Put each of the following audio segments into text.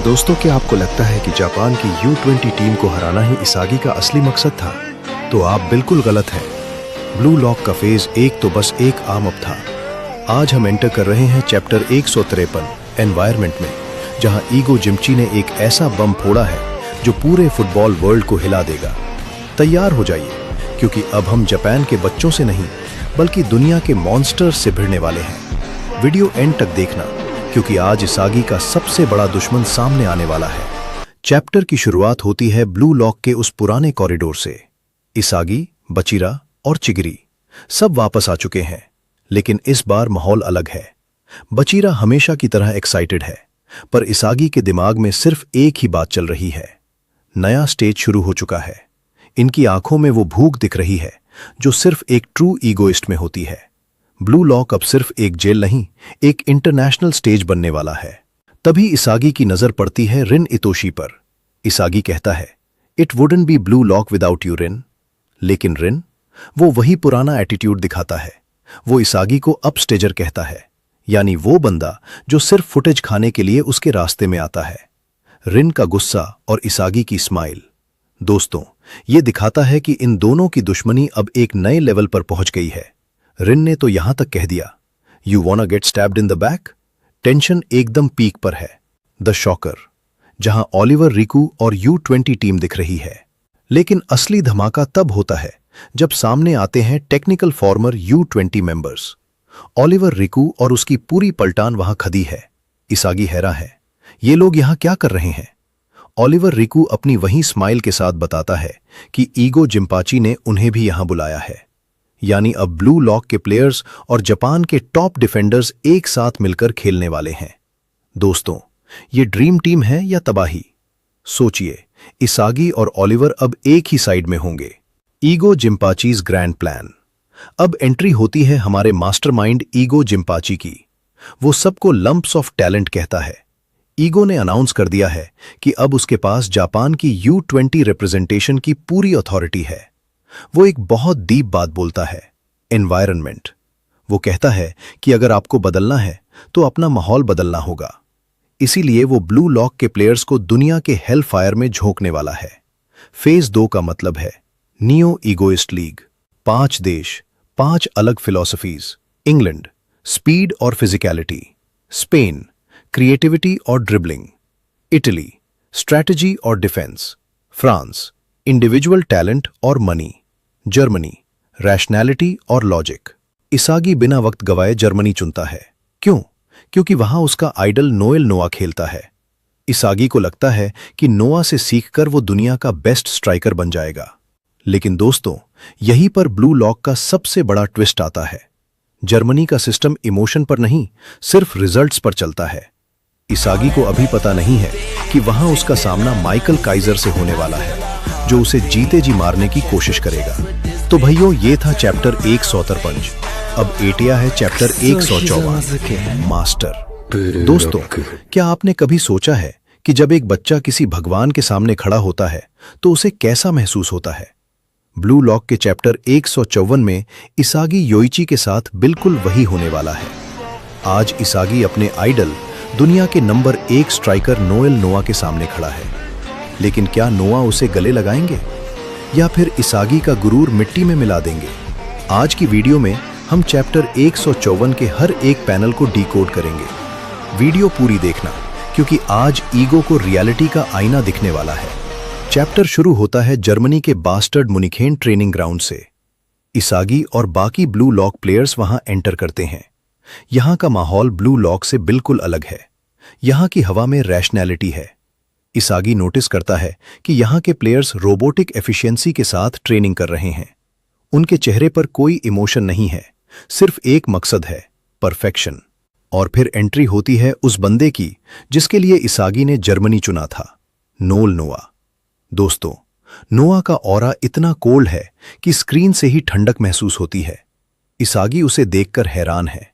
दोस्तों, क्या आपको लगता है कि जापान की U20 टीम को हराना ही इसागी का असली मकसद था? तो आप बिल्कुल गलत हैं। ब्लू लॉक का फेज एक तो बस एक आर्म अप था। आज हम एंटर कर रहे हैं चैप्टर 153 एनवायरनमेंट में, जहां ईगो जिम्ची ने एक ऐसा बम फोड़ा है जो पूरे फुटबॉल वर्ल्ड को हिला देगा। तैयार हो जाइए, क्योंकि अब हम जापान के बच्चों से नहीं बल्कि दुनिया के मॉन्स्टर से भिड़ने वाले हैं। वीडियो एंड तक देखना, क्योंकि आज इसागी का सबसे बड़ा दुश्मन सामने आने वाला है। चैप्टर की शुरुआत होती है ब्लू लॉक के उस पुराने कॉरिडोर से। इसागी, बचीरा और चिगिरी सब वापस आ चुके हैं, लेकिन इस बार माहौल अलग है। बचीरा हमेशा की तरह एक्साइटेड है, पर इसागी के दिमाग में सिर्फ एक ही बात चल रही है। नया स्टेज शुरू हो चुका है। इनकी आंखों में वो भूख दिख रही है जो सिर्फ एक ट्रू ईगोइस्ट में होती है। ब्लू लॉक अब सिर्फ एक जेल नहीं, एक इंटरनेशनल स्टेज बनने वाला है। तभी इसागी की नजर पड़ती है रिन इतोशी पर। इसागी कहता है, it wouldn't be blue lock without you Rin. लेकिन रिन वो वही पुराना एटीट्यूड दिखाता है। वो इसागी को अपस्टेजर कहता है, यानी वो बंदा जो सिर्फ फुटेज खाने के लिए उसके रास्ते में आता है। रिन का गुस्सा और इसागी की स्माइल, दोस्तों, ये दिखाता है कि इन दोनों की दुश्मनी अब एक नए लेवल पर पहुंच गई है। रिन ने तो यहां तक कह दिया, you wanna get stabbed in the back. Tension एकदम पीक पर है। द शॉकर, जहां ओलिवर रिकू और U20 टीम दिख रही है। लेकिन असली धमाका तब होता है जब सामने आते हैं technical farmer U20 members. Oliver रिकू और उसकी पूरी पलटान वहां खड़ी है। इसागी हैरान है, ये लोग यहां क्या कर रहे हैं? ओलिवर रिकू अपनी वही स्माइल के साथ बताता है कि ईगो जिम्पाची ने उन्हें भी यहां बुलाया है। यानी अब ब्लू लॉक के प्लेयर्स और जापान के टॉप डिफेंडर्स एक साथ मिलकर खेलने वाले हैं। दोस्तों, ये ड्रीम टीम है या तबाही? सोचिए, इसागी और ओलिवर अब एक ही साइड में होंगे। Ego Jinpachi's grand plan. अब एंट्री होती है हमारे मास्टरमाइंड ईगो जिम्पाची की। वो सबको लंप्स ऑफ टैलेंट कहता है। ईगो ने अनाउंस कर दिया है कि अब उसके पास जापान की U20 रिप्रेजेंटेशन की पूरी अथॉरिटी है। वो एक बहुत डीप बात बोलता है, एनवायरनमेंट। वो कहता है कि अगर आपको बदलना है तो अपना माहौल बदलना होगा। इसीलिए वो ब्लू लॉक के प्लेयर्स को दुनिया के हेल फायर में झोंकने वाला है। फेज 2 का मतलब है नियो ईगोइस्ट लीग। 5 देश, 5 अलग फिलॉसफीज। इंग्लैंड, स्पीड और फिजिकलिटी। स्पेन, क्रिएटिविटी और ड्रिबलिंग। इटली, स्ट्रैटेजी और डिफेंस। फ्रांस, इंडिविजुअल टैलेंट और मनी। जर्मनी, रैशनैलिटी और लॉजिक। इसागी बिना वक्त गवाए जर्मनी चुनता है। क्यों? क्योंकि वहां उसका आइडल नोएल नोआ खेलता है। इसागी को लगता है कि नोआ से सीखकर वो दुनिया का बेस्ट स्ट्राइकर बन जाएगा। लेकिन दोस्तों, यहीं पर ब्लू लॉक का सबसे बड़ा ट्विस्ट आता है। जर्मनी का सिस्टम इमोशन पर नहीं, सिर्फ रिजल्ट्स पर चलता है। इसागी को अभी पता नहीं है कि वहां उसका सामना माइकल काइजर से होने वाला है, जो उसे जीते जी मारने की कोशिश करेगा। तो भाइयों, ये था चैप्टर 153। अब एटिया है चैप्टर 154, मास्टर। दोस्तों, क्या आपने कभी सोचा है कि जब एक बच्चा किसी भगवान के सामने खड़ा होता है तो उसे कैसा महसूस होता है? ब्लू लॉक के चैप्टर 154 में इसागी योइची के साथ बिल्कुल वही होने वाला है। आज इसागी अपने आइडल, दुनिया के नंबर 1 स्ट्राइकर नोएल नोआ के सामने खड़ा है। लेकिन क्या नोआ उसे गले लगाएंगे या फिर इसागी का गुरूर मिट्टी में मिला देंगे? आज की वीडियो में हम चैप्टर 154 के हर एक पैनल को डिकोड करेंगे। वीडियो पूरी देखना, क्योंकि आज ईगो को रियलिटी का आईना दिखने वाला है। चैप्टर शुरू होता है जर्मनी के बास्टर्ड मुनिखेन ट्रेनिंग ग्राउंड से। इसागी और बाकी ब्लू लॉक प्लेयर्स वहां एंटर करते हैं। यहां का माहौल ब्लू लॉक से बिल्कुल अलग है। यहां की हवा में रैशनैलिटी है। इसागी नोटिस करता है कि यहां के प्लेयर्स रोबोटिक एफिशिएंसी के साथ ट्रेनिंग कर रहे हैं। उनके चेहरे पर कोई इमोशन नहीं है, सिर्फ एक मकसद है, परफेक्शन। और फिर एंट्री होती है उस बंदे की जिसके लिए इसागी ने जर्मनी चुना था, नोएल नोआ। दोस्तों, नोआ का ऑरा इतना कोल्ड है कि स्क्रीन से ही ठंडक महसूस होती है। इसागी उसे देखकर हैरान है।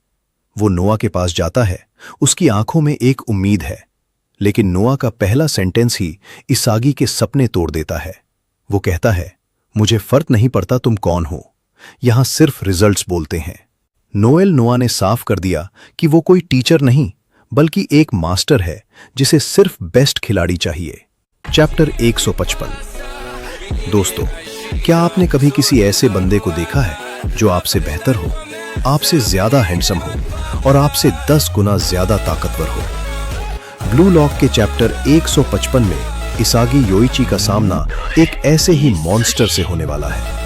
वो नोआ के पास जाता है। उसकी आंखों में एक उम्मीद है, लेकिन नोआ का पहला सेंटेंस ही इसागी के सपने तोड़ देता है। वो कहता है, मुझे फर्क नहीं पड़ता तुम कौन हो, यहां सिर्फ रिजल्ट्स बोलते हैं। नोएल नोआ ने साफ कर दिया कि वो कोई टीचर नहीं बल्कि एक मास्टर है जिसे सिर्फ बेस्ट खिलाड़ी चाहिए। चैप्टर 155। दोस्तों, क्या आपने कभी किसी ऐसे बंदे को देखा है जो आपसे बेहतर हो, आपसे ज्यादा हैंडसम हो और आपसे 10 गुना ज्यादा ताकतवर हो? ब्लू लॉक के चैप्टर 155 में इसागी योइची का सामना एक ऐसे ही मॉन्स्टर से होने वाला है।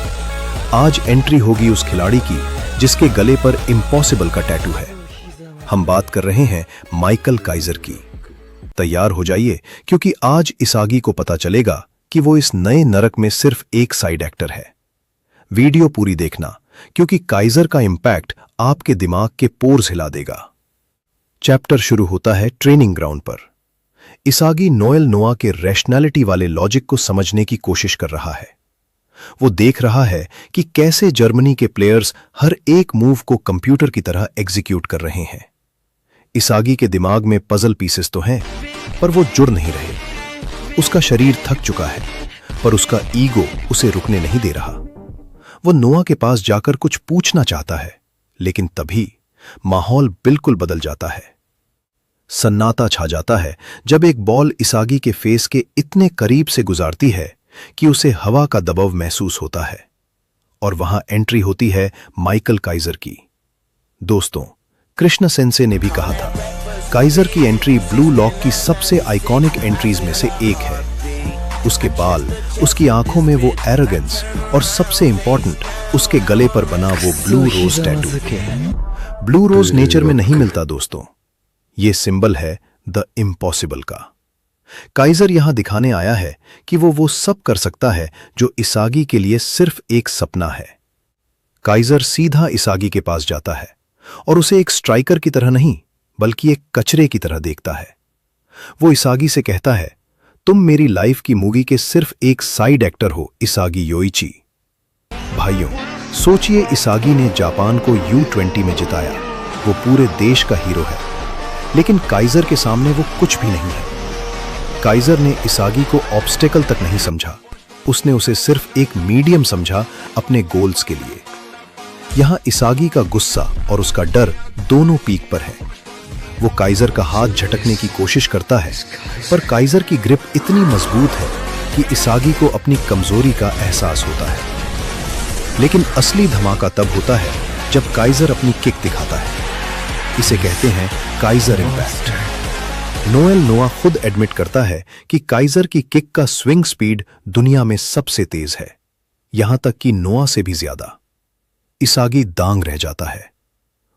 आज एंट्री होगी उस खिलाड़ी की जिसके गले पर इम्पॉसिबल का टैटू है। हम बात कर रहे हैं माइकल काइजर की। तैयार हो जाइए, क्योंकि आज इसागी को पता चलेगा कि वो इस नए नरक में सिर्फ एक साइड एक्टर है। वीडियो पूरी देखना, क्योंकि काइजर का इंपैक्ट आपके दिमाग के पोर्स हिला देगा। चैप्टर शुरू होता है ट्रेनिंग ग्राउंड पर। इसागी नोएल नोआ के रैशनैलिटी वाले लॉजिक को समझने की कोशिश कर रहा है। वो देख रहा है कि कैसे जर्मनी के प्लेयर्स हर एक मूव को कंप्यूटर की तरह एग्जीक्यूट कर रहे हैं। इसागी के दिमाग में पजल पीसेस तो हैं, पर वो जुड़ नहीं रहे। उसका शरीर थक चुका है, पर उसका ईगो उसे रुकने नहीं दे रहा। वो नोआ के पास जाकर कुछ पूछना चाहता है, लेकिन तभी माहौल बिल्कुल बदल जाता है। सन्नाटा छा जाता है जब एक बॉल इसागी के फेस के इतने करीब से गुजारती है कि उसे हवा का दबाव महसूस होता है, और वहां एंट्री होती है माइकल काइजर की। दोस्तों, कृष्ण सेंसे ने भी कहा था, काइजर की एंट्री ब्लू लॉक की सबसे आइकॉनिक एंट्रीज में से एक है। उसके बाल, उसकी आंखों में वो एरोगेंस और सबसे इंपॉर्टेंट उसके गले पर बना वो blue rose tattoo. Blue rose nature में नहीं मिलता दोस्तों, ये सिंबल है द इम्पॉसिबल का। काइजर यहां दिखाने आया है कि वो सब कर सकता है जो इसागी के लिए सिर्फ एक सपना है। काइजर सीधा इसागी के पास जाता है और उसे एक स्ट्राइकर की तरह नहीं, बल्कि एक कचरे की तरह देखता है। वो इसागी से कहता है, तुम मेरी लाइफ की मूवी के सिर्फ एक साइड एक्टर हो इसागी योइची। भाइयों, सोचिए, इसागी ने जापान को U20 में जिताया। वो पूरे देश का हीरो है, लेकिन काइजर के सामने वो कुछ भी नहीं है। काइजर ने इसागी को ऑब्स्टेकल तक नहीं समझा, उसने उसे सिर्फ एक मीडियम समझा अपने गोल्स के लिए। यहां इसागी का गुस्सा और उसका डर दोनों पीक पर है। वो काइजर का हाथ झटकने की कोशिश करता है, पर काइजर की ग्रिप इतनी मजबूत है कि इसागी को अपनी कमजोरी का एहसास होता है। लेकिन असली धमाका तब होता है जब काइजर अपनी किक दिखाता है। इसे कहते हैं काइजर इंपैक्ट। नोएल नोआ खुद एडमिट करता है कि काइजर की किक का स्विंग स्पीड दुनिया में सबसे तेज है, यहां तक कि नोआ से भी ज्यादा। इसागी दांग रह जाता है।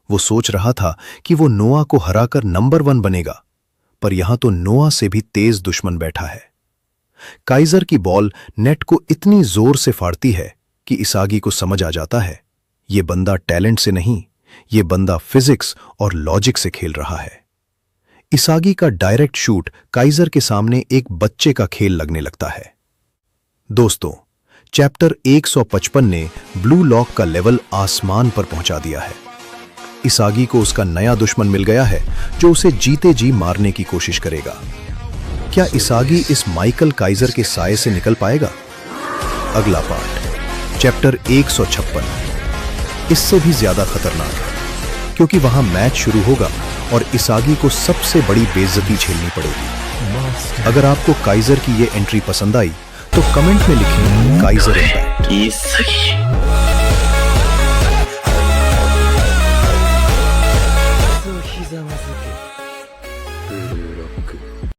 वो सोच रहा था कि वो नोआ को हराकर नंबर 1 बनेगा, पर यहां तो नोआ से भी तेज दुश्मन बैठा है। काइजर की बॉल नेट को इतनी जोर से फाड़ती है कि इसागी को समझ आ जाता है, ये बंदा टैलेंट से नहीं, ये बंदा फिजिक्स और लॉजिक से खेल रहा है। इसागी का डायरेक्ट शूट काइजर के सामने एक बच्चे का खेल लगने लगता है। दोस्तों, चैप्टर 155 ने ब्लू लॉक का लेवल आसमान पर पहुंचा दिया है। इसागी को उसका नया दुश्मन मिल गया है जो उसे जीते जी मारने की कोशिश करेगा। क्या इसागी इस माइकल काइजर के साए से निकल पाएगा? अगला पार्ट, चैप्टर 156, इससे भी ज्यादा खतरनाक है, क्योंकि वहां मैच शुरू होगा और इसागी को सबसे बड़ी बेइज्जती झेलनी पड़ेगी। अगर आपको काइजर की ये एंट्री पसंद आई तो कमेंट में लिखें काइजर इंपैक्ट।